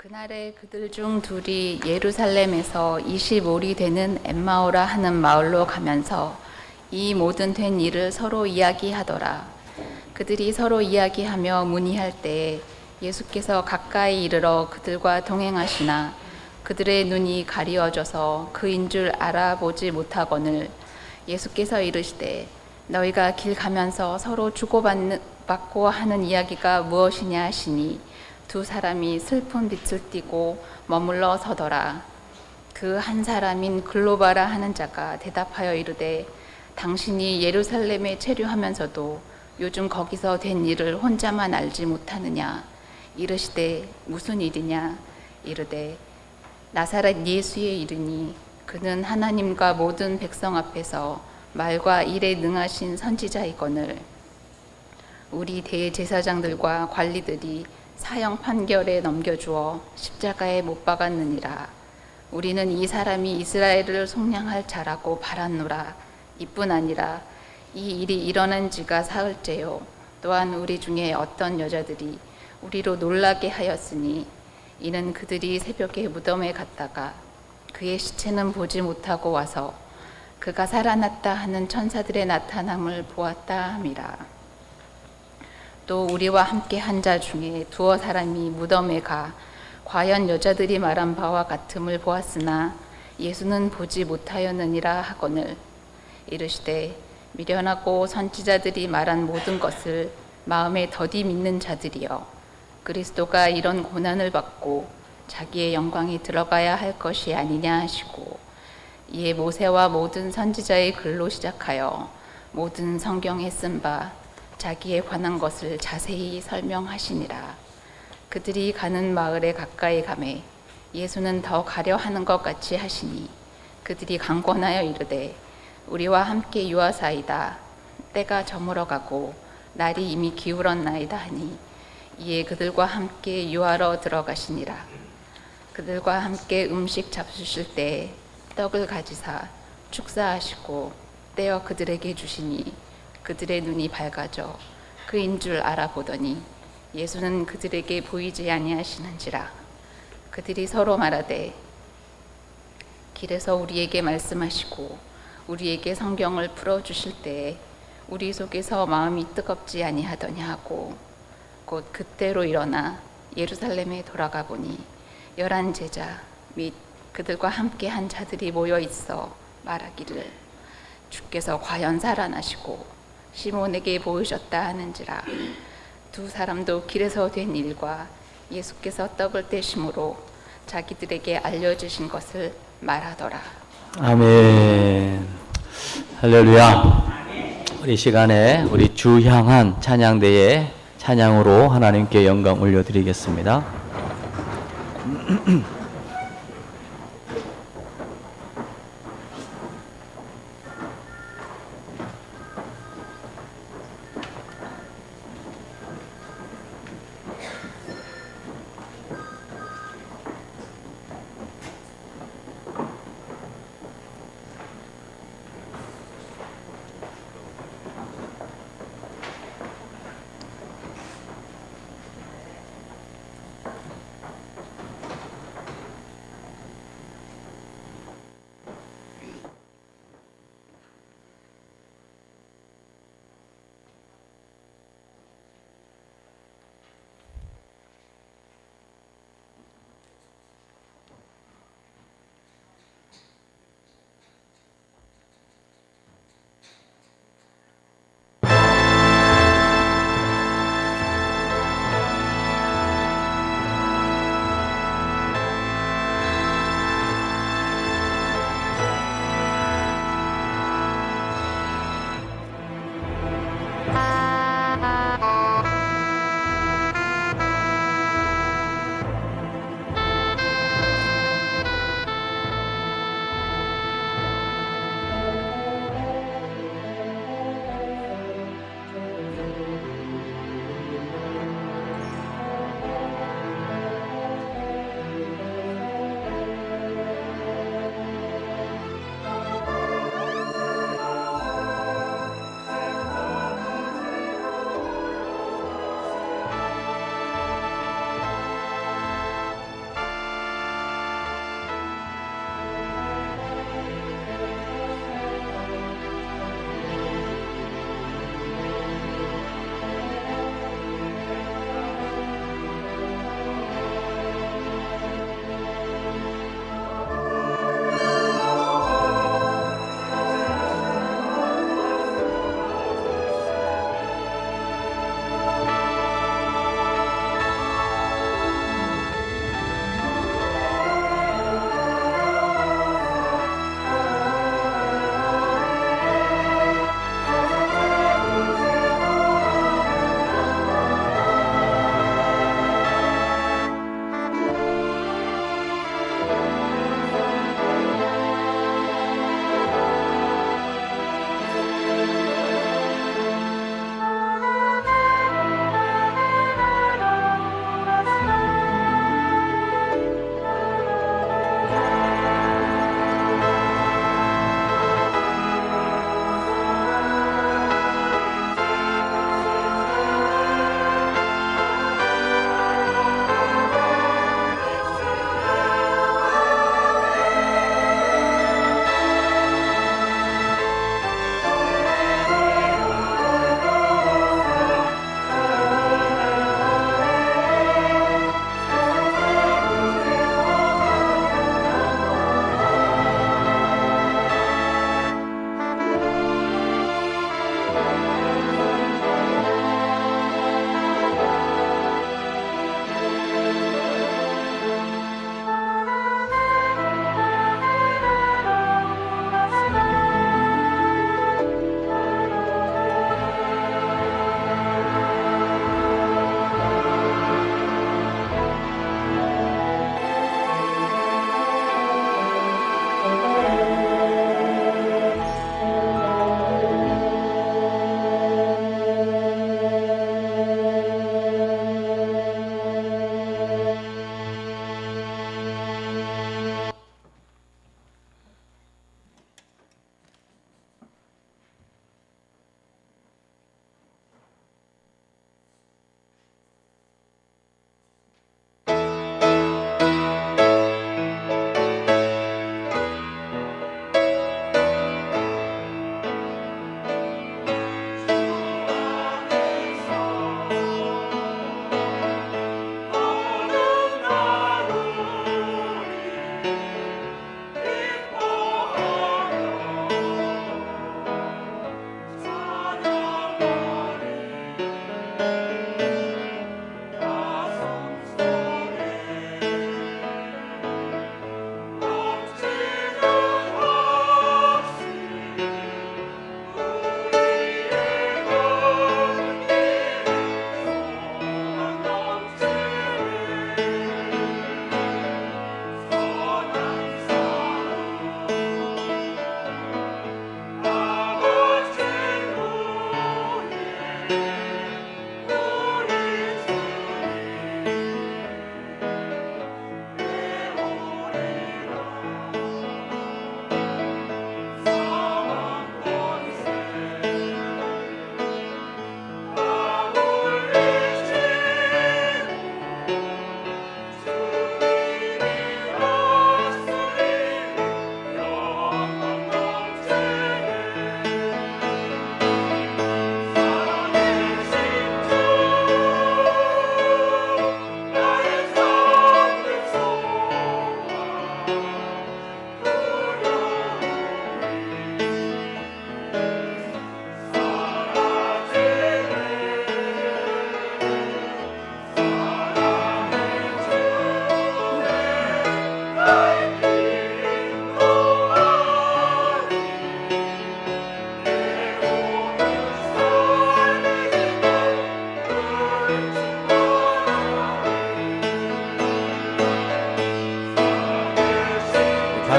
그날에 그들 중 둘이 예루살렘에서 25리 되는 엠마오라 하는 마을로 가면서 이 모든 된 일을 서로 이야기하더라. 그들이 서로 이야기하며 문의할 때에 예수께서 가까이 이르러 그들과 동행하시나 그들의 눈이 가리워져서 그인 줄 알아보지 못하거늘 예수께서 이르시되 너희가 길 가면서 서로 주고받고 하는 이야기가 무엇이냐 하시니 두 사람이 슬픈 빛을 띠고 머물러 서더라. 그 한 사람인 글로바라 하는 자가 대답하여 이르되 당신이 예루살렘에 체류하면서도 요즘 거기서 된 일을 혼자만 알지 못하느냐. 이르시되 무슨 일이냐. 이르되 나사렛 예수의 이르니 그는 하나님과 모든 백성 앞에서 말과 일에 능하신 선지자이거늘 우리 대제사장들과 관리들이 사형 판결에 넘겨주어 십자가에 못 박았느니라. 우리는 이 사람이 이스라엘을 속량할 자라고 바랐노라. 이뿐 아니라 이 일이 일어난 지가 사흘째요. 또한 우리 중에 어떤 여자들이 우리로 놀라게 하였으니 이는 그들이 새벽에 무덤에 갔다가 그의 시체는 보지 못하고 와서 그가 살아났다 하는 천사들의 나타남을 보았다 함이라. 또 우리와 함께 한 자 중에 두어 사람이 무덤에 가 과연 여자들이 말한 바와 같음을 보았으나 예수는 보지 못하였느니라 하거늘 이르시되 미련하고 선지자들이 말한 모든 것을 마음에 더디 믿는 자들이여 그리스도가 이런 고난을 받고 자기의 영광에 들어가야 할 것이 아니냐 하시고 이에 모세와 모든 선지자의 글로 시작하여 모든 성경에 쓴 바 자기에 관한 것을 자세히 설명하시니라. 그들이 가는 마을에 가까이 가매 예수는 더 가려 하는 것 같이 하시니 그들이 강권하여 이르되 우리와 함께 유하사이다. 때가 저물어 가고 날이 이미 기울었나이다 하니 이에 그들과 함께 유하러 들어가시니라. 그들과 함께 음식 잡수실 때에 떡을 가지사 축사하시고 떼어 그들에게 주시니 그들의 눈이 밝아져 그인 줄 알아보더니 예수는 그들에게 보이지 아니하시는지라. 그들이 서로 말하되 길에서 우리에게 말씀하시고 우리에게 성경을 풀어주실 때에 우리 속에서 마음이 뜨겁지 아니하더냐 하고 곧 그때로 일어나 예루살렘에 돌아가 보니 11 제자 및 그들과 함께 한 자들이 모여 있어 말하기를 주께서 과연 살아나시고 시몬에게 보이셨다 하는지라. 두 사람도 길에서 된 일과 예수께서 떡을 떼심으로 자기들에게 알려주신 것을 말하더라. 아멘. 할렐루야. 우리 시간에 우리 주 향한 찬양대의 찬양으로 하나님께 영광 올려드리겠습니다.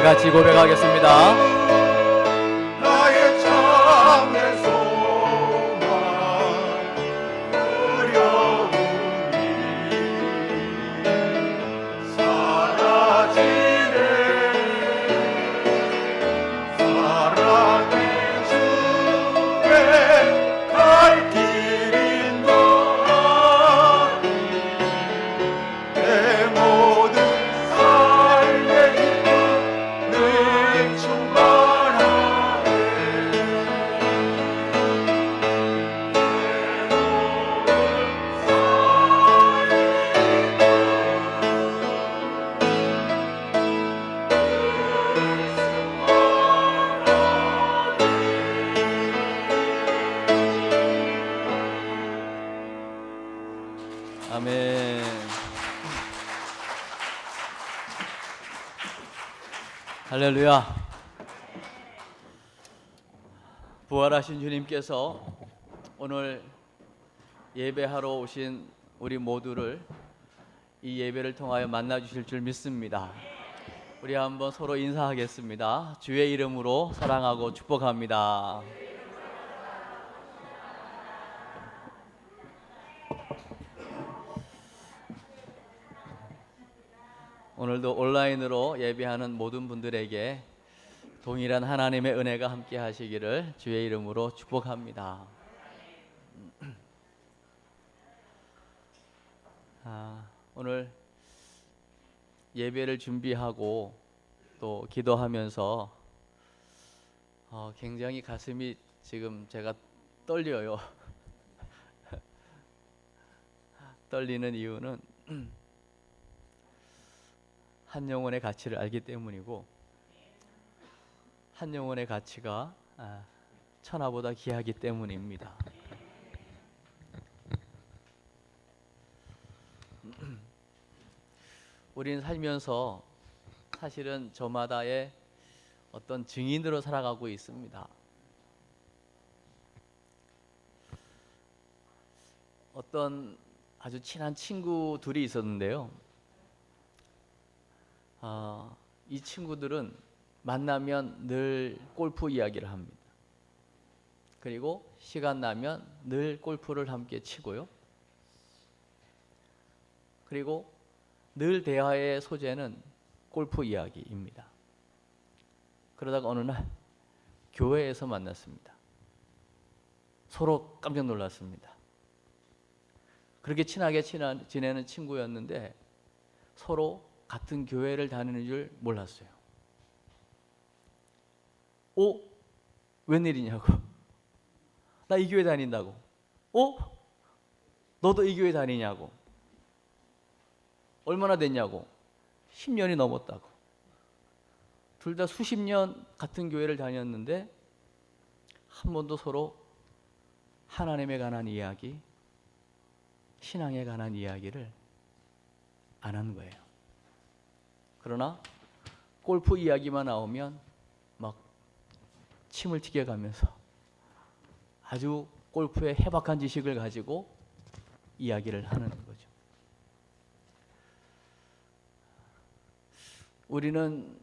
다 같이 고백하겠습니다. 나의 참된 소망 두려움이 사라지네. 사랑의 주께 갈 길인 너 내 모든 삶의 기쁨 늘 충만하네. 아멘. 할렐루야. 부활하신 주님께서 오늘 예배하러 오신 우리 모두를 이 예배를 통하여 만나 주실 줄 믿습니다. 우리 한번 서로 인사하겠습니다. 주의 이름으로 사랑하고 축복합니다. 오늘도 온라인으로 예배하는 모든 분들에게 동일한 하나님의 은혜가 함께 하시기를 주의 이름으로 축복합니다. 오늘 예배를 준비하고 또 기도하면서 굉장히 가슴이 지금 제가 떨려요. 떨리는 이유는 한 영혼의 가치를 알기 때문이고, 한 영혼의 가치가 천하보다 귀하기 때문입니다. 우리는 살면서 사실은 저마다의 어떤 증인으로 살아가고 있습니다. 어떤 아주 친한 친구 둘이 있었는데요. 이 친구들은 만나면 늘 골프 이야기를 합니다. 그리고 시간 나면 늘 골프를 함께 치고요. 그리고 늘 대화의 소재는 골프 이야기입니다. 그러다가 어느 날 교회에서 만났습니다. 서로 깜짝 놀랐습니다. 그렇게 친하게 지내는 친구였는데 서로 같은 교회를 다니는 줄 몰랐어요. 웬일이냐고. 나 이 교회 다닌다고. 너도 이 교회 다니냐고. 얼마나 됐냐고. 10년이 넘었다고. 둘 다 수십 년 같은 교회를 다녔는데 한 번도 서로 하나님에 관한 이야기, 신앙에 관한 이야기를 안 한 거예요. 그러나 골프 이야기만 나오면 막 침을 튀겨가면서 아주 골프의 해박한 지식을 가지고 이야기를 하는 거죠. 우리는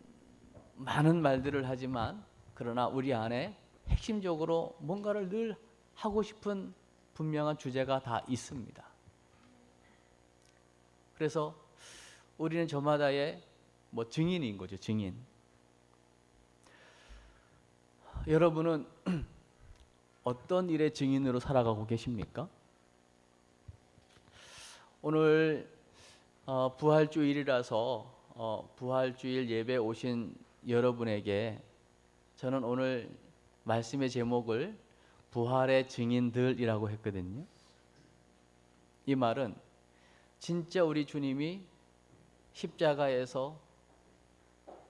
많은 말들을 하지만 그러나 우리 안에 핵심적으로 뭔가를 늘 하고 싶은 분명한 주제가 다 있습니다. 그래서 우리는 저마다의 증인인 거죠, 증인. 여러분은 어떤 일의 증인으로 살아가고 계십니까? 오늘 부활주일이라서 부활주일 예배 오신 여러분에게 저는 오늘 말씀의 제목을 부활의 증인들이라고 했거든요. 이 말은 진짜 우리 주님이 십자가에서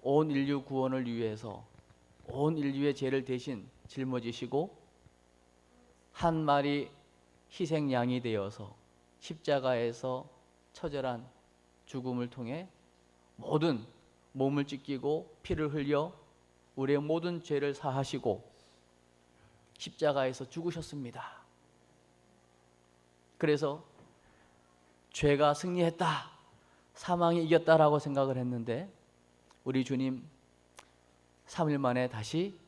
온 인류 구원을 위해서 온 인류의 죄를 대신 짊어지시고 한 마리 희생양이 되어서 십자가에서 처절한 죽음을 통해 모든 몸을 찢기고 피를 흘려 우리의 모든 죄를 사하시고 십자가에서 죽으셨습니다. 그래서 죄가 승리했다, 사망이 이겼다라고 생각을 했는데 우리 주님 3일 만에 다시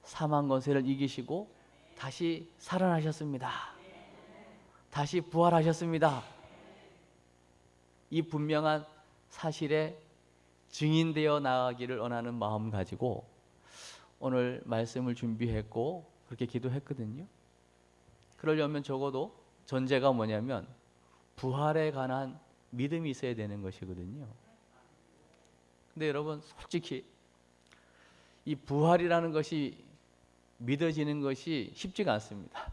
사망 권세를 이기시고 다시 살아나셨습니다. 다시 부활하셨습니다. 이 분명한 사실에 증인되어 나가기를 원하는 마음 가지고 오늘 말씀을 준비했고 그렇게 기도했거든요. 그러려면 적어도 전제가 뭐냐면 부활에 관한 믿음이 있어야 되는 것이거든요. 근데 여러분 솔직히 이 부활이라는 것이 믿어지는 것이 쉽지가 않습니다.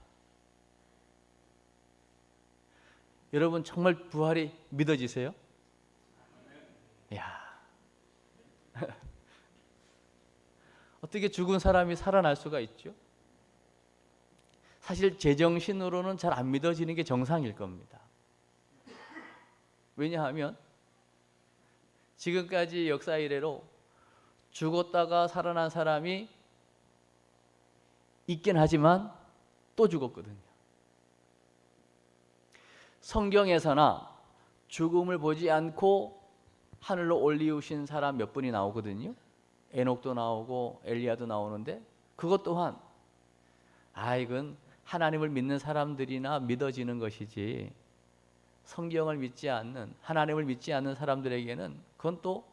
여러분 정말 부활이 믿어지세요? 야, 어떻게 죽은 사람이 살아날 수가 있죠? 사실 제정신으로는 잘 안 믿어지는 게 정상일 겁니다. 왜냐하면 지금까지 역사 이래로 죽었다가 살아난 사람이 있긴 하지만 또 죽었거든요. 성경에서나 죽음을 보지 않고 하늘로 올리우신 사람 몇 분이 나오거든요. 에녹도 나오고 엘리야도 나오는데 그것 또한 이건 하나님을 믿는 사람들이나 믿어지는 것이지 성경을 믿지 않는 하나님을 믿지 않는 사람들에게는 그건 또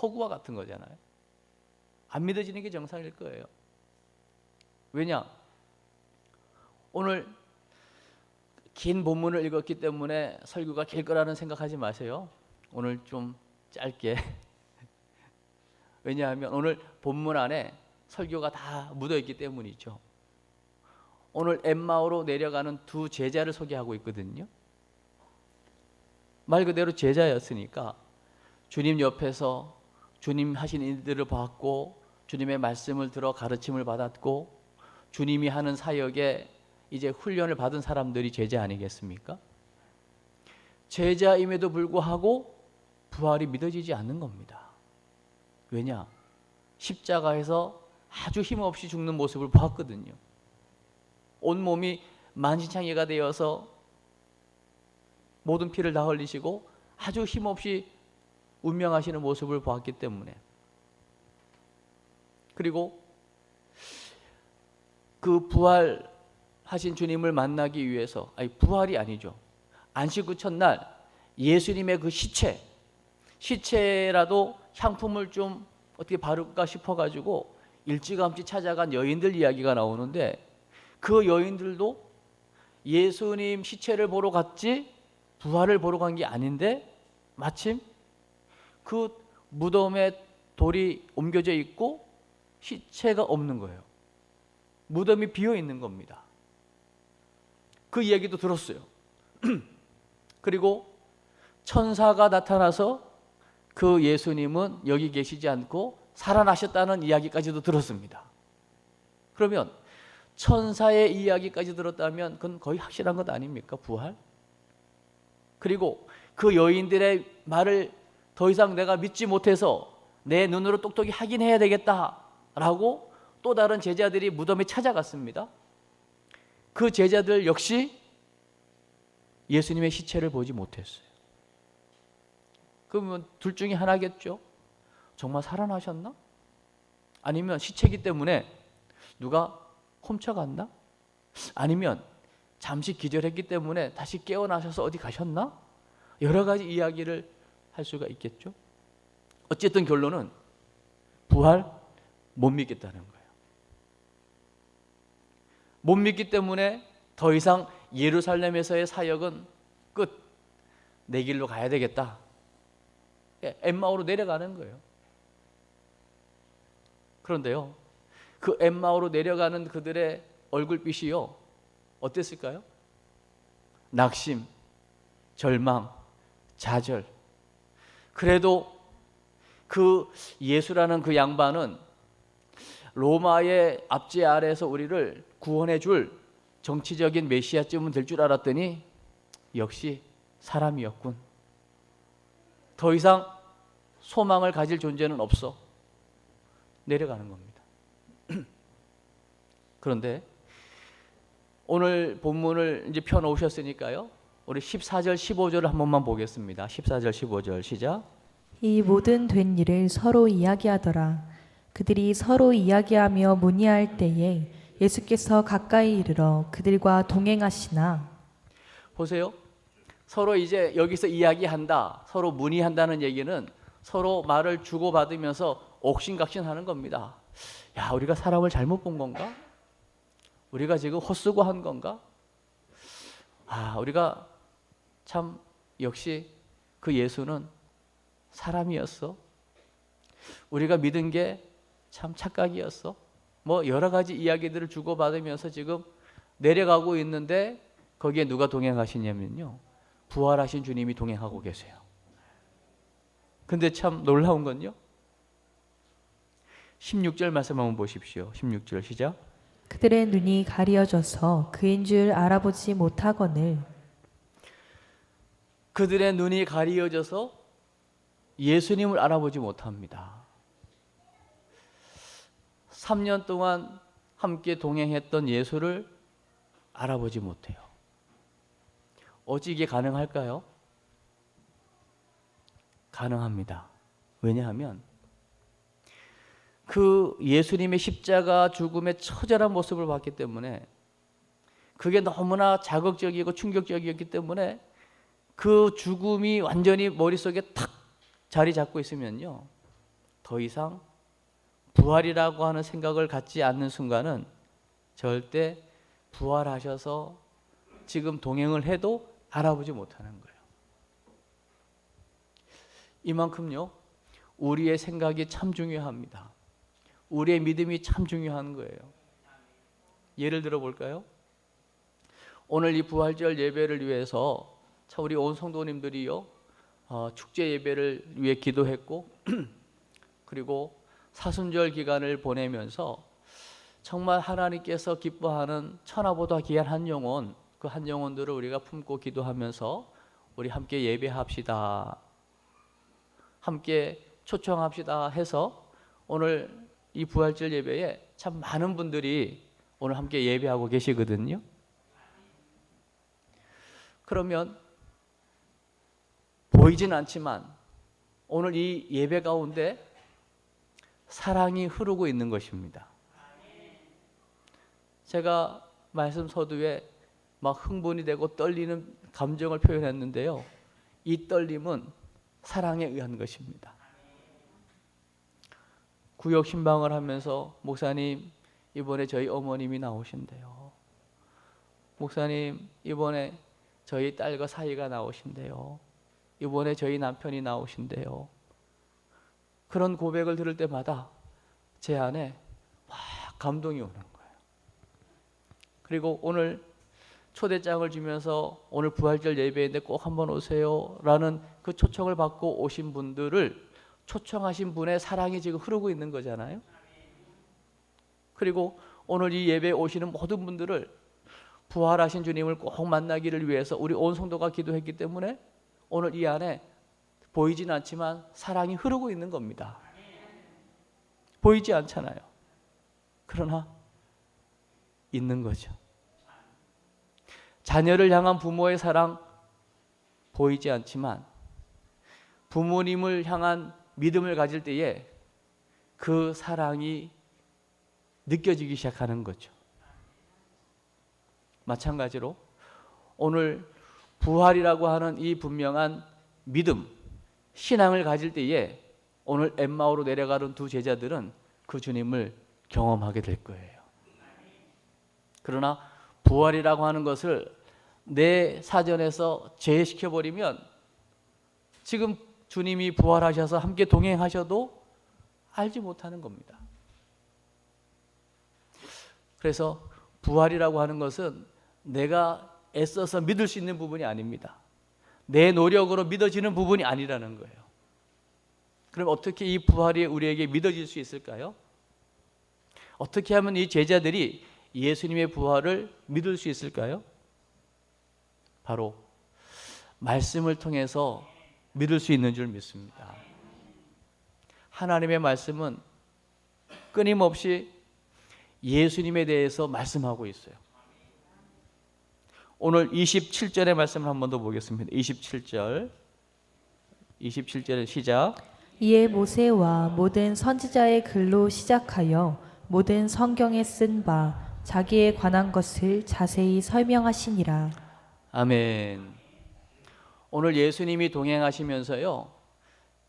허구와 같은 거잖아요. 안 믿어지는 게 정상일 거예요. 왜냐? 오늘 긴 본문을 읽었기 때문에 설교가 길 거라는 생각하지 마세요. 오늘 좀 짧게. 왜냐하면 오늘 본문 안에 설교가 다 묻어있기 때문이죠. 오늘 엠마오로 내려가는 두 제자를 소개하고 있거든요. 말 그대로 제자였으니까 주님 옆에서 주님 하신 일들을 봤고 주님의 말씀을 들어 가르침을 받았고 주님이 하는 사역에 이제 훈련을 받은 사람들이 제자 아니겠습니까? 제자임에도 불구하고 부활이 믿어지지 않는 겁니다. 왜냐? 십자가에서 아주 힘없이 죽는 모습을 봤거든요. 온몸이 만신창이가 되어서 모든 피를 다 흘리시고 아주 힘없이 운명하시는 모습을 보았기 때문에, 그리고 그 부활하신 주님을 만나기 위해서, 부활이 아니죠, 안식 그 첫날 예수님의 그 시체라도 향품을 좀 어떻게 바를까 싶어가지고 일찌감치 찾아간 여인들 이야기가 나오는데, 그 여인들도 예수님 시체를 보러 갔지 부활을 보러 간 게 아닌데 마침 그 무덤에 돌이 옮겨져 있고 시체가 없는 거예요. 무덤이 비어 있는 겁니다. 그 이야기도 들었어요. 그리고 천사가 나타나서 그 예수님은 여기 계시지 않고 살아나셨다는 이야기까지도 들었습니다. 그러면 천사의 이야기까지 들었다면 그건 거의 확실한 것 아닙니까? 부활? 그리고 그 여인들의 말을 더 이상 내가 믿지 못해서 내 눈으로 똑똑히 확인해야 되겠다라고 또 다른 제자들이 무덤에 찾아갔습니다. 그 제자들 역시 예수님의 시체를 보지 못했어요. 그러면 둘 중에 하나겠죠. 정말 살아나셨나? 아니면 시체이기 때문에 누가 훔쳐갔나? 아니면 잠시 기절했기 때문에 다시 깨어나셔서 어디 가셨나? 여러 가지 이야기를 할 수가 있겠죠. 어쨌든 결론은 부활 못 믿겠다는 거예요. 못 믿기 때문에 더 이상 예루살렘에서의 사역은 끝, 내 길로 가야 되겠다, 엠마오로 내려가는 거예요. 그런데요, 그 엠마오로 내려가는 그들의 얼굴빛이요, 어땠을까요? 낙심, 절망, 좌절. 그래도 그 예수라는 그 양반은 로마의 압제 아래에서 우리를 구원해 줄 정치적인 메시아쯤은 될 줄 알았더니 역시 사람이었군. 더 이상 소망을 가질 존재는 없어. 내려가는 겁니다. 그런데 오늘 본문을 이제 펴놓으셨으니까요, 우리 14절 15절을 한 번만 보겠습니다. 14절 15절 시작. 이 모든 된 일을 서로 이야기하더라. 그들이 서로 이야기하며 문의할 때에 예수께서 가까이 이르러 그들과 동행하시나 보세요. 서로 이제 여기서 이야기한다, 서로 문의한다는 얘기는 서로 말을 주고받으면서 옥신각신하는 겁니다. 야, 우리가 사람을 잘못 본 건가? 우리가 지금 헛수고한 건가? 우리가 참 역시 그 예수는 사람이었어. 우리가 믿은 게 참 착각이었어. 뭐 여러 가지 이야기들을 주고받으면서 지금 내려가고 있는데 거기에 누가 동행하시냐면요, 부활하신 주님이 동행하고 계세요. 근데 참 놀라운 건요, 16절 말씀 한번 보십시오. 16절 시작. 그들의 눈이 가리어져서 그인 줄 알아보지 못하거늘 그들의 눈이 가리어져서 예수님을 알아보지 못합니다. 3년 동안 함께 동행했던 예수를 알아보지 못해요. 어찌 이게 가능할까요? 가능합니다. 왜냐하면 그 예수님의 십자가 죽음의 처절한 모습을 봤기 때문에, 그게 너무나 자극적이고 충격적이었기 때문에 그 죽음이 완전히 머릿속에 탁 자리 잡고 있으면요, 더 이상 부활이라고 하는 생각을 갖지 않는 순간은 절대 부활하셔서 지금 동행을 해도 알아보지 못하는 거예요. 이만큼요, 우리의 생각이 참 중요합니다. 우리의 믿음이 참 중요한 거예요. 예를 들어 볼까요? 오늘 이 부활절 예배를 위해서 참 우리 온 성도님들이요, 축제 예배를 위해 기도했고 그리고 사순절 기간을 보내면서 정말 하나님께서 기뻐하는 천하보다 귀한 한 영혼, 그 한 영혼들을 우리가 품고 기도하면서 우리 함께 예배합시다, 함께 초청합시다 해서 오늘 이 부활절 예배에 참 많은 분들이 오늘 함께 예배하고 계시거든요. 그러면 보이진 않지만 오늘 이 예배 가운데 사랑이 흐르고 있는 것입니다. 제가 말씀 서두에 막 흥분이 되고 떨리는 감정을 표현했는데요, 이 떨림은 사랑에 의한 것입니다. 구역 신방을 하면서 목사님 이번에 저희 어머님이 나오신대요. 목사님 이번에 저희 딸과 사이가 나오신대요. 이번에 저희 남편이 나오신대요. 그런 고백을 들을 때마다 제 안에 막 감동이 오는 거예요. 그리고 오늘 초대장을 주면서 오늘 부활절 예배인데 꼭 한번 오세요 라는 그 초청을 받고 오신 분들을, 초청하신 분의 사랑이 지금 흐르고 있는 거잖아요. 그리고 오늘 이 예배에 오시는 모든 분들을 부활하신 주님을 꼭 만나기를 위해서 우리 온 성도가 기도했기 때문에 오늘 이 안에 보이진 않지만 사랑이 흐르고 있는 겁니다. 보이지 않잖아요. 그러나 있는 거죠. 자녀를 향한 부모의 사랑 보이지 않지만 부모님을 향한 믿음을 가질 때에 그 사랑이 느껴지기 시작하는 거죠. 마찬가지로 오늘 부활이라고 하는 이 분명한 믿음, 신앙을 가질 때에 오늘 엠마오로 내려가는 두 제자들은 그 주님을 경험하게 될 거예요. 그러나 부활이라고 하는 것을 내 사전에서 제외시켜버리면 지금 주님이 부활하셔서 함께 동행하셔도 알지 못하는 겁니다. 그래서 부활이라고 하는 것은 내가 애써서 믿을 수 있는 부분이 아닙니다. 내 노력으로 믿어지는 부분이 아니라는 거예요. 그럼 어떻게 이 부활이 우리에게 믿어질 수 있을까요? 어떻게 하면 이 제자들이 예수님의 부활을 믿을 수 있을까요? 바로 말씀을 통해서 믿을 수 있는 줄 믿습니다. 하나님의 말씀은 끊임없이 예수님에 대해서 말씀하고 있어요. 오늘 27절의 말씀을 한 번 더 보겠습니다. 27절의 시작. 이에 모세와 모든 선지자의 글로 시작하여 모든 성경에 쓴 바 자기에 관한 것을 자세히 설명하시니라. 아멘. 오늘 예수님이 동행하시면서요,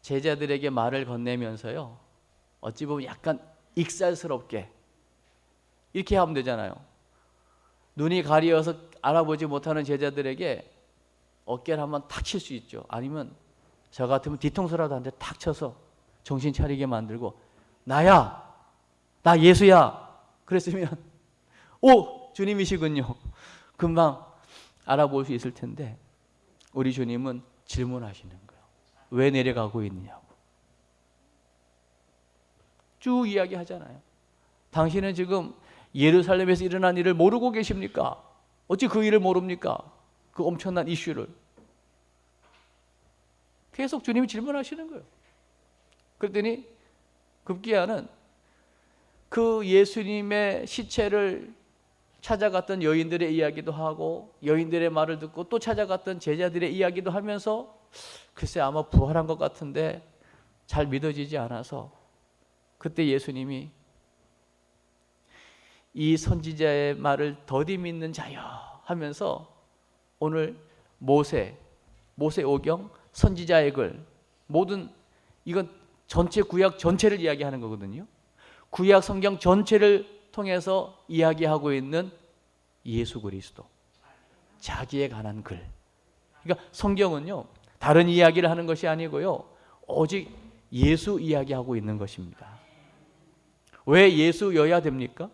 제자들에게 말을 건네면서요, 어찌 보면 약간 익살스럽게 이렇게 하면 되잖아요. 눈이 가리어서 알아보지 못하는 제자들에게 어깨를 한번 탁 칠 수 있죠. 아니면 저 같으면 뒤통수라도 한 대 탁 쳐서 정신 차리게 만들고, 나야, 나 예수야, 그랬으면 오, 주님이시군요, 금방 알아볼 수 있을 텐데, 우리 주님은 질문하시는 거예요. 왜 내려가고 있느냐고. 쭉 이야기하잖아요. 당신은 지금 예루살렘에서 일어난 일을 모르고 계십니까? 어찌 그 일을 모릅니까? 그 엄청난 이슈를. 계속 주님이 질문하시는 거예요. 그랬더니 급기야는 그 예수님의 시체를 찾아갔던 여인들의 이야기도 하고, 여인들의 말을 듣고 또 찾아갔던 제자들의 이야기도 하면서, 글쎄 아마 부활한 것 같은데 잘 믿어지지 않아서, 그때 예수님이 이 선지자의 말을 더디 믿는 자여 하면서, 오늘 모세 오경, 선지자의 글, 모든, 이건 전체 구약 전체를 이야기하는 거거든요. 구약 성경 전체를 통해서 이야기하고 있는 예수 그리스도, 자기에 관한 글. 그러니까 성경은요, 다른 이야기를 하는 것이 아니고요, 오직 예수 이야기하고 있는 것입니다. 왜 예수여야 됩니까?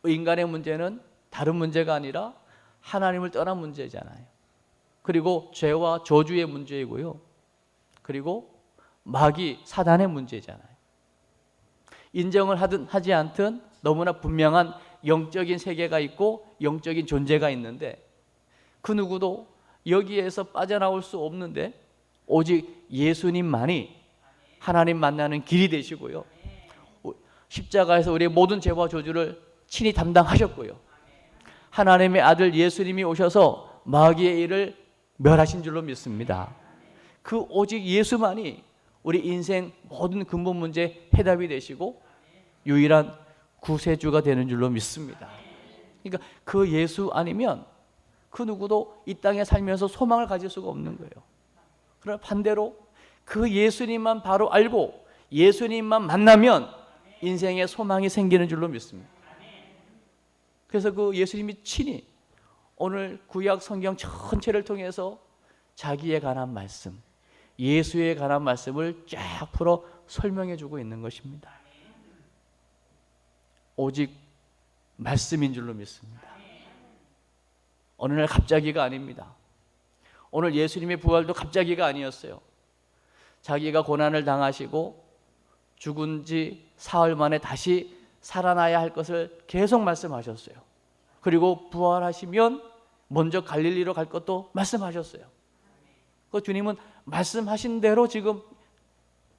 인간의 문제는 다른 문제가 아니라 하나님을 떠난 문제잖아요. 그리고 죄와 저주의 문제이고요, 그리고 마귀 사단의 문제잖아요. 인정을 하든 하지 않든 너무나 분명한 영적인 세계가 있고 영적인 존재가 있는데, 그 누구도 여기에서 빠져나올 수 없는데 오직 예수님만이 하나님 만나는 길이 되시고요, 십자가에서 우리의 모든 죄와 저주를 친히 담당하셨고요, 하나님의 아들 예수님이 오셔서 마귀의 일을 멸하신 줄로 믿습니다. 그 오직 예수만이 우리 인생 모든 근본 문제 해답이 되시고 유일한 구세주가 되는 줄로 믿습니다. 그러니까 그 예수 아니면 그 누구도 이 땅에 살면서 소망을 가질 수가 없는 거예요. 그러나 반대로 그 예수님만 바로 알고 예수님만 만나면 인생에 소망이 생기는 줄로 믿습니다. 그래서 그 예수님이 친히 오늘 구약 성경 전체를 통해서 자기에 관한 말씀, 예수에 관한 말씀을 쫙 풀어 설명해 주고 있는 것입니다. 오직 말씀인 줄로 믿습니다. 어느 날 갑자기가 아닙니다. 오늘 예수님의 부활도 갑자기가 아니었어요. 자기가 고난을 당하시고 죽은 지 사흘 만에 다시 살아나야 할 것을 계속 말씀하셨어요. 그리고 부활하시면 먼저 갈릴리로 갈 것도 말씀하셨어요. 그 주님은 말씀하신 대로 지금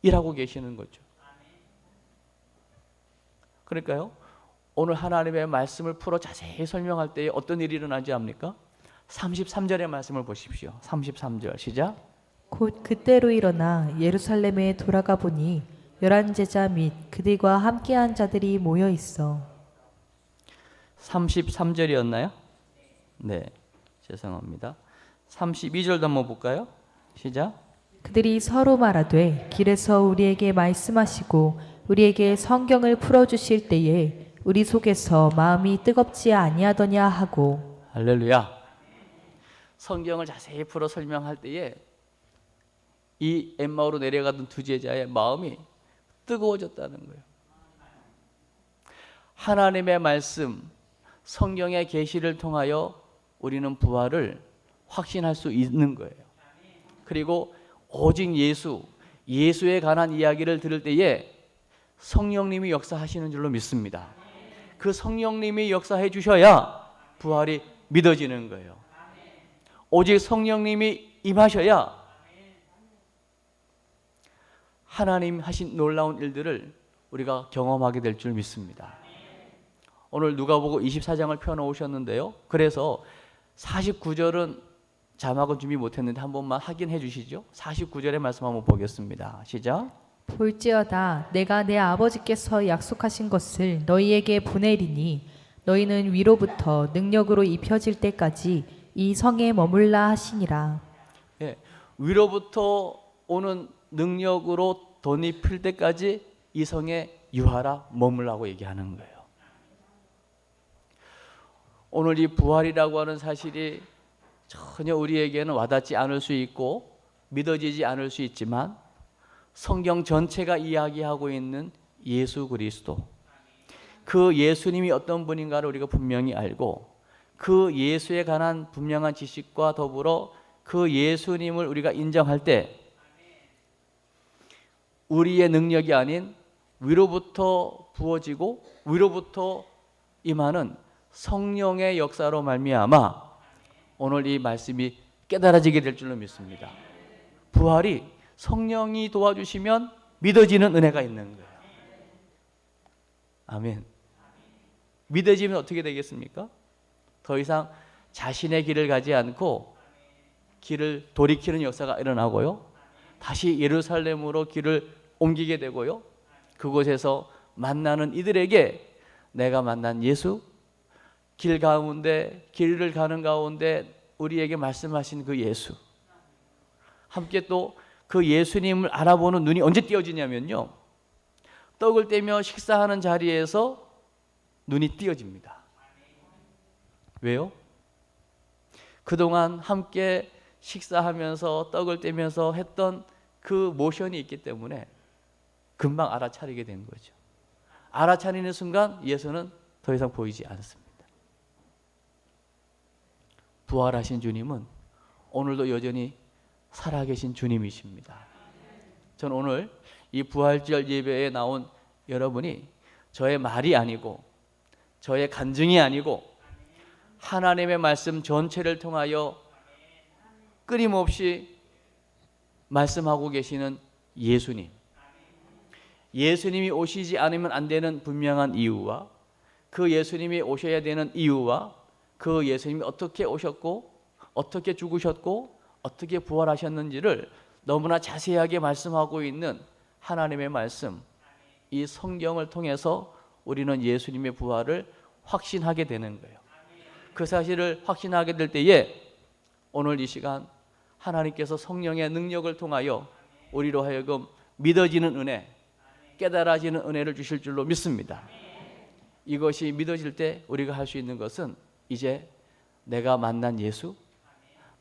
일하고 계시는 거죠. 그러니까요, 오늘 하나님의 말씀을 풀어 자세히 설명할 때에 어떤 일이 일어나지 압니까? 33절의 말씀을 보십시오. 33절 시작. 곧 그때로 일어나 예루살렘에 돌아가 보니 11 제자 및 그들과 함께한 자들이 모여 있어. 33절이었나요? 네, 죄송합니다. 32절도 한번 볼까요? 시작. 그들이 서로 말하되 길에서 우리에게 말씀하시고 우리에게 성경을 풀어주실 때에 우리 속에서 마음이 뜨겁지 아니하더냐 하고. 할렐루야. 성경을 자세히 풀어 설명할 때에 이 엠마오로 내려가던 두 제자의 마음이 뜨거워졌다는 거예요. 하나님의 말씀, 성경의 계시를 통하여 우리는 부활을 확신할 수 있는 거예요. 그리고 오직 예수에 관한 이야기를 들을 때에 성령님이 역사하시는 줄로 믿습니다. 그 성령님이 역사해 주셔야 부활이 믿어지는 거예요. 오직 성령님이 임하셔야 하나님 하신 놀라운 일들을 우리가 경험하게 될 줄 믿습니다. 오늘 누가복음 24장을 펴놓으셨는데요. 그래서 49절은 자막은 준비 못했는데 한 번만 확인해 주시죠. 49절의 말씀 한번 보겠습니다. 시작. 볼지어다 내가 내 아버지께서 약속하신 것을 너희에게 보내리니 너희는 위로부터 능력으로 입혀질 때까지 이 성에 머물라 하시니라. 예, 위로부터 오는 능력으로 덧입힐 때까지 이 성에 유하라 머물라고 얘기하는 거예요. 오늘 이 부활이라고 하는 사실이 전혀 우리에게는 와닿지 않을 수 있고 믿어지지 않을 수 있지만 성경 전체가 이야기하고 있는 예수 그리스도, 그 예수님이 어떤 분인가를 우리가 분명히 알고 그 예수에 관한 분명한 지식과 더불어 그 예수님을 우리가 인정할 때 우리의 능력이 아닌 위로부터 부어지고 위로부터 임하는 성령의 역사로 말미암아 오늘 이 말씀이 깨달아지게 될 줄로 믿습니다. 부활이 성령이 도와주시면 믿어지는 은혜가 있는 거예요. 아멘. 믿어지면 어떻게 되겠습니까? 더 이상 자신의 길을 가지 않고 길을 돌이키는 역사가 일어나고요. 다시 예루살렘으로 길을 옮기게 되고요. 그곳에서 만나는 이들에게 내가 만난 예수, 길 가운데 길을 가는 가운데 우리에게 말씀하신 그 예수, 함께 또 그 예수님을 알아보는 눈이 언제 띄어지냐면요, 떡을 떼며 식사하는 자리에서 눈이 띄어집니다. 왜요? 그동안 함께 식사하면서 떡을 떼면서 했던 그 모션이 있기 때문에 금방 알아차리게 된 거죠. 알아차리는 순간 예수는 더 이상 보이지 않습니다. 부활하신 주님은 오늘도 여전히 살아계신 주님이십니다. 저는 오늘 이 부활절 예배에 나온 여러분이 저의 말이 아니고 저의 간증이 아니고 하나님의 말씀 전체를 통하여 끊임없이 말씀하고 계시는 예수님, 예수님이 오시지 않으면 안 되는 분명한 이유와 그 예수님이 오셔야 되는 이유와 그 예수님이 어떻게 오셨고 어떻게 죽으셨고 어떻게 부활하셨는지를 너무나 자세하게 말씀하고 있는 하나님의 말씀, 이 성경을 통해서 우리는 예수님의 부활을 확신하게 되는 거예요. 그 사실을 확신하게 될 때에 오늘 이 시간 하나님께서 성령의 능력을 통하여 우리로 하여금 믿어지는 은혜, 깨달아지는 은혜를 주실 줄로 믿습니다. 이것이 믿어질 때 우리가 할 수 있는 것은 이제 내가 만난 예수,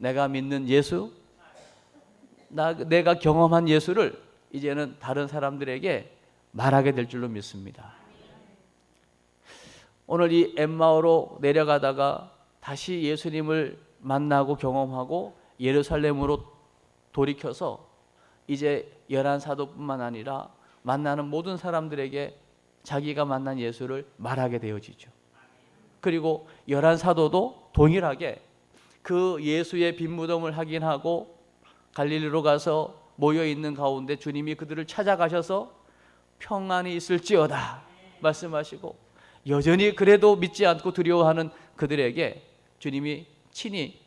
내가 믿는 예수, 내가 경험한 예수를 이제는 다른 사람들에게 말하게 될 줄로 믿습니다. 오늘 이 엠마오로 내려가다가 다시 예수님을 만나고 경험하고 예루살렘으로 돌이켜서 이제 11사도뿐만 아니라 만나는 모든 사람들에게 자기가 만난 예수를 말하게 되어지죠. 그리고 11사도도 동일하게 그 예수의 빈 무덤을 확인하고 갈릴리로 가서 모여 있는 가운데 주님이 그들을 찾아가셔서 평안이 있을지어다 말씀하시고 여전히 그래도 믿지 않고 두려워하는 그들에게 주님이 친히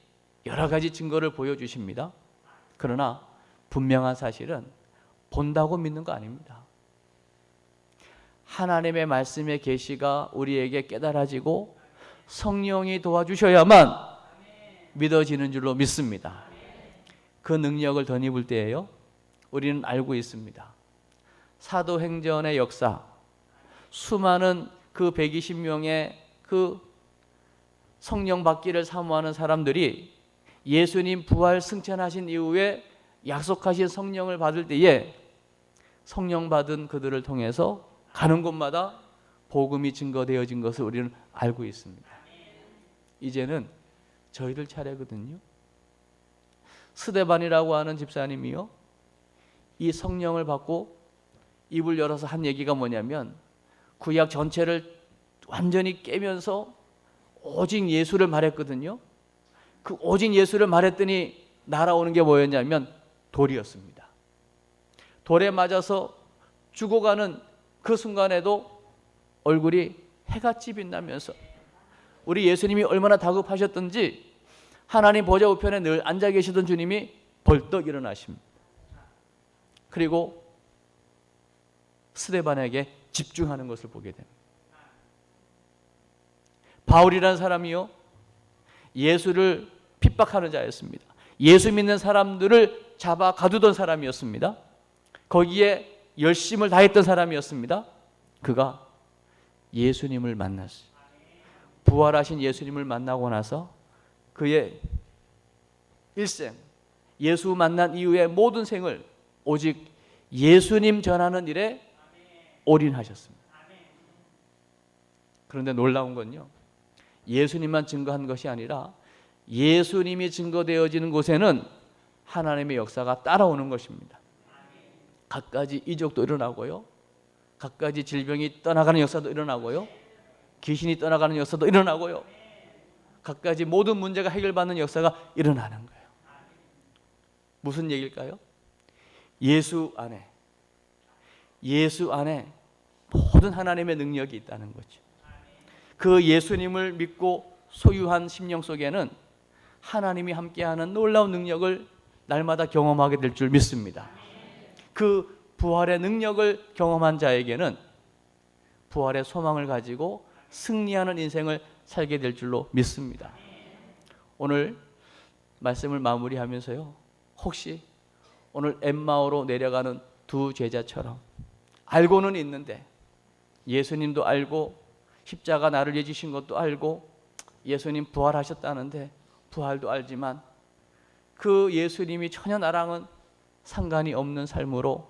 여러 가지 증거를 보여주십니다. 그러나 분명한 사실은 본다고 믿는 거 아닙니다. 하나님의 말씀의 계시가 우리에게 깨달아지고 성령이 도와주셔야만 믿어지는 줄로 믿습니다. 그 능력을 덧입을 때에요, 우리는 알고 있습니다. 사도행전의 역사, 수많은 그 120명의 그 성령 받기를 사모하는 사람들이 예수님 부활 승천하신 이후에 약속하신 성령을 받을 때에 성령 받은 그들을 통해서 가는 곳마다 복음이 증거되어진 것을 우리는 알고 있습니다. 이제는 저희들 차례거든요. 스데반이라고 하는 집사님이요, 이 성령을 받고 입을 열어서 한 얘기가 뭐냐면 구약 전체를 완전히 깨면서 오직 예수를 말했거든요. 그 오직 예수를 말했더니 날아오는 게 뭐였냐면 돌이었습니다. 돌에 맞아서 죽어가는 그 순간에도 얼굴이 해같이 빛나면서 우리 예수님이 얼마나 다급하셨던지 하나님 보좌 우편에 늘 앉아 계시던 주님이 벌떡 일어나십니다. 그리고 스데반에게 집중하는 것을 보게 됩니다. 바울이라는 사람이요, 예수를 핍박하는 자였습니다. 예수 믿는 사람들을 잡아 가두던 사람이었습니다. 거기에 열심을 다했던 사람이었습니다. 그가 예수님을 만났어요. 부활하신 예수님을 만나고 나서 그의 일생, 예수 만난 이후의 모든 생을 오직 예수님 전하는 일에 올인하셨습니다. 그런데 놀라운 건요, 예수님만 증거한 것이 아니라 예수님이 증거되어지는 곳에는 하나님의 역사가 따라오는 것입니다. 갖가지 이적도 일어나고요, 갖가지 질병이 떠나가는 역사도 일어나고요, 귀신이 떠나가는 역사도 일어나고요, 갖가지 모든 문제가 해결받는 역사가 일어나는 거예요. 무슨 얘기일까요? 예수 안에 모든 하나님의 능력이 있다는 거죠. 그 예수님을 믿고 소유한 심령 속에는 하나님이 함께하는 놀라운 능력을 날마다 경험하게 될 줄 믿습니다. 그 부활의 능력을 경험한 자에게는 부활의 소망을 가지고 승리하는 인생을 살게 될 줄로 믿습니다. 오늘 말씀을 마무리하면서요, 혹시 오늘 엠마오로 내려가는 두 제자처럼 알고는 있는데, 예수님도 알고 십자가 나를 위해 지신 것도 알고 예수님 부활하셨다는데 부활도 알지만 그 예수님이 전혀 나랑은 상관이 없는 삶으로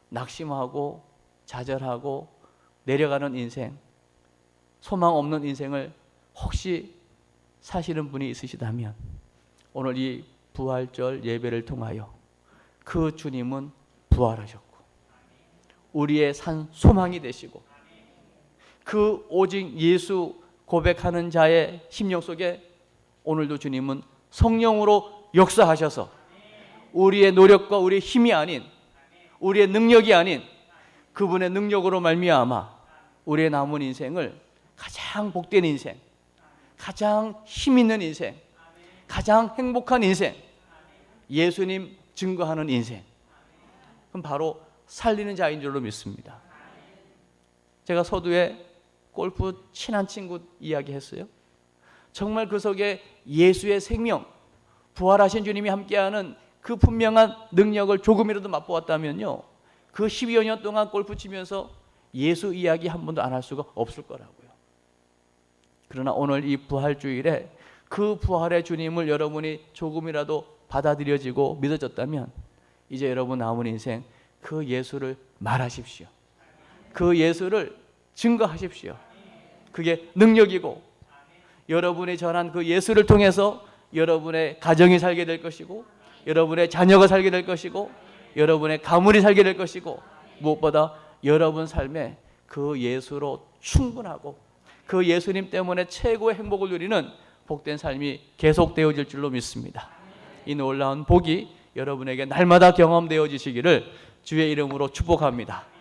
낙심하고 좌절하고 내려가는 인생, 소망 없는 인생을 혹시 사시는 분이 있으시다면 오늘 이 부활절 예배를 통하여 그 주님은 부활하셨고 우리의 산 소망이 되시고 그 오직 예수 고백하는 자의 심령 속에 오늘도 주님은 성령으로 역사하셔서 우리의 노력과 우리의 힘이 아닌, 우리의 능력이 아닌 그분의 능력으로 말미암아 우리의 남은 인생을 가장 복된 인생, 가장 힘 있는 인생, 가장 행복한 인생, 예수님 증거하는 인생, 그럼 바로 살리는 자인 줄로 믿습니다. 제가 서두에 골프 친한 친구 이야기했어요. 정말 그 속에 예수의 생명, 부활하신 주님이 함께하는 그 분명한 능력을 조금이라도 맛보았다면요, 그 12여 년 동안 골프 치면서 예수 이야기 한 번도 안 할 수가 없을 거라고요. 그러나 오늘 이 부활주일에 그 부활의 주님을 여러분이 조금이라도 받아들여지고 믿어졌다면 이제 여러분 남은 인생 그 예수를 말하십시오. 그 예수를 증거하십시오. 그게 능력이고 여러분이 전한 그 예수를 통해서 여러분의 가정이 살게 될 것이고 여러분의 자녀가 살게 될 것이고 여러분의 가문이 살게 될 것이고 무엇보다 여러분 삶에 그 예수로 충분하고 그 예수님 때문에 최고의 행복을 누리는 복된 삶이 계속되어질 줄로 믿습니다. 이 놀라운 복이 여러분에게 날마다 경험되어지시기를 주의 이름으로 축복합니다.